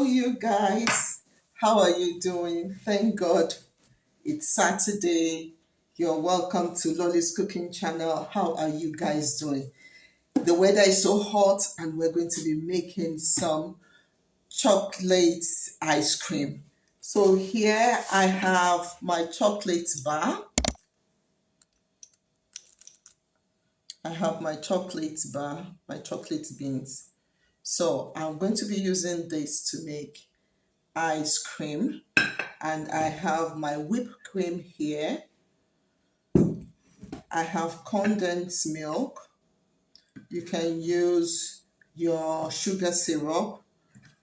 you guys. How are you doing? Thank God it's Saturday. You're welcome to Lolly's Cooking Channel. How are you guys doing? The weather is so hot and we're going to be making some chocolate ice cream. So here I have my chocolate bar. I have my chocolate bar, my chocolate beans. So I'm going to be using this to make ice cream, and I have my whipped cream here. I have condensed milk. You can use your sugar syrup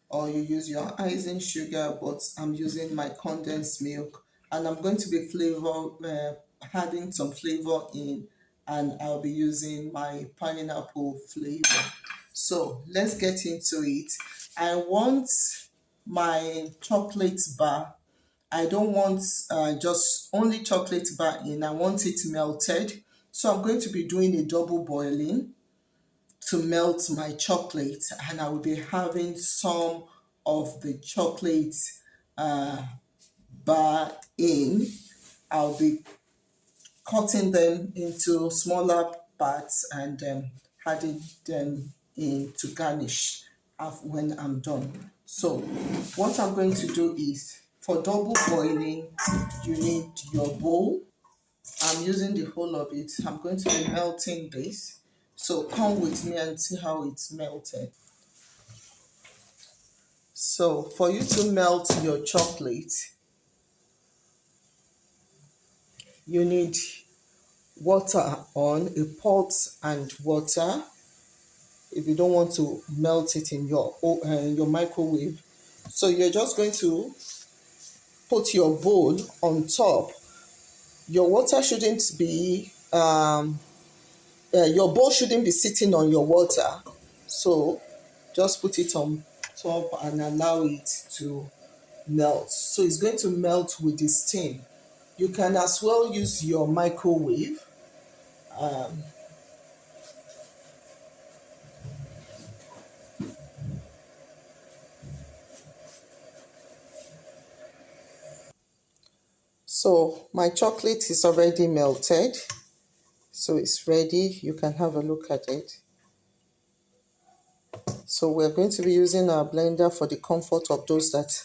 or you use your icing sugar, but I'm using my condensed milk, and I'm going to be adding some flavor in, and I'll be using my pineapple flavor. So let's get into it. I want my chocolate bar. I don't want just only chocolate bar in. I want it melted. So I'm going to be doing a double boiling to melt my chocolate, and I will be having some of the chocolate uh, bar in. I'll be cutting them into smaller parts and adding them in to garnish when I'm done. So what I'm going to do is, for double boiling, you need your bowl. I'm using the whole of it. I'm going to be melting this. So come with me and see how it's melted. So for you to melt your chocolate, you need water on a pot and water. If you don't want to melt it in your microwave, so you're just going to put your bowl on top. Your water shouldn't be your bowl shouldn't be sitting on your water, so just put it on top and allow it to melt. So it's going to melt with the steam. You can as well use your microwave. um, so my chocolate is already melted, so it's ready. You can have a look at it. So we're going to be using our blender for the comfort of those that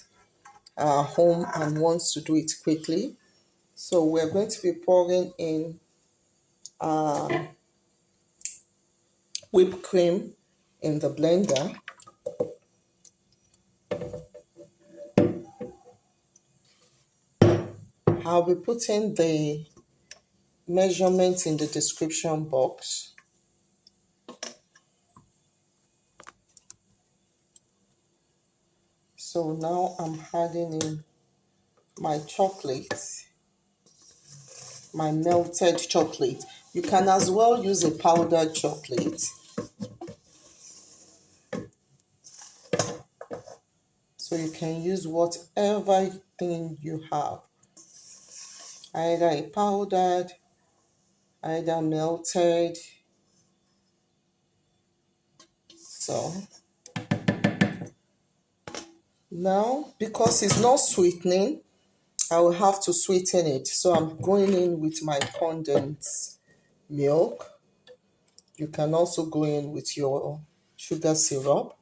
are home and wants to do it quickly. So we're going to be pouring in whipped cream in the blender. I'll be putting the measurements in the description box. So now I'm adding in my chocolate, my melted chocolate. You can as well use a powdered chocolate. So you can use whatever thing you have, either a powdered, either melted. So now, because it's not sweetening, I will have to sweeten it. So I'm going in with my condensed milk. You can also go in with your sugar syrup.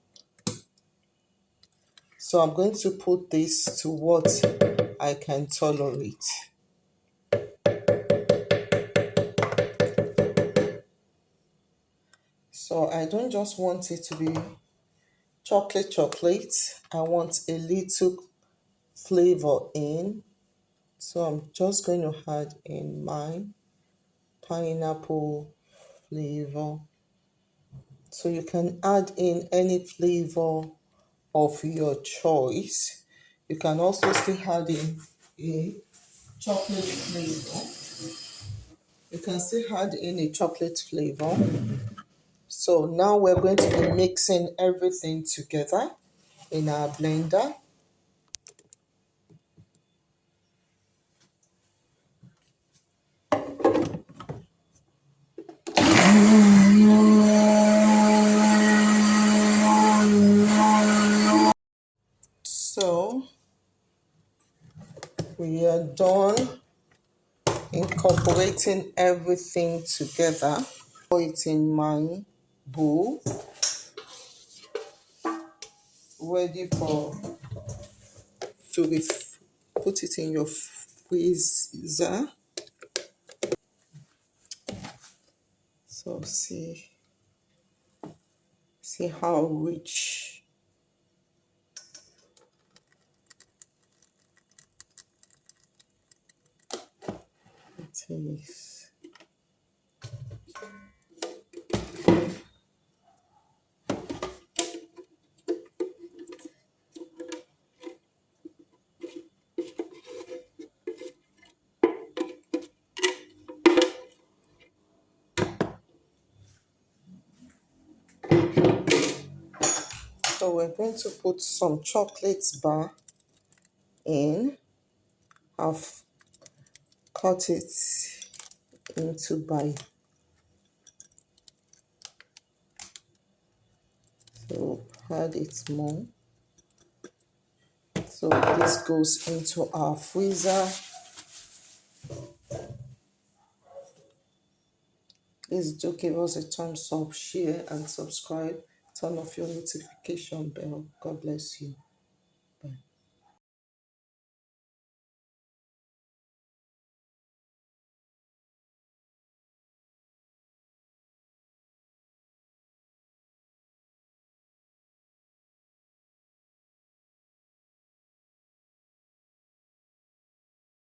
So I'm going to put this to what I can tolerate. So I don't just want it to be chocolate. I want a little flavor in. So I'm just going to add in my pineapple flavor. So you can add in any flavor of your choice. You can also still add in a chocolate flavor. You can still add in a chocolate flavor. So now we're going to be mixing everything together in our blender. done incorporating everything together, pour it in my bowl, ready for to be put it in your freezer. So see how rich it is. So we're going to put some chocolate bar in. I've cut it into by, so add it more. So this goes into our freezer. Please do give us a thumbs up, share and subscribe. Turn off your notification bell. God bless you.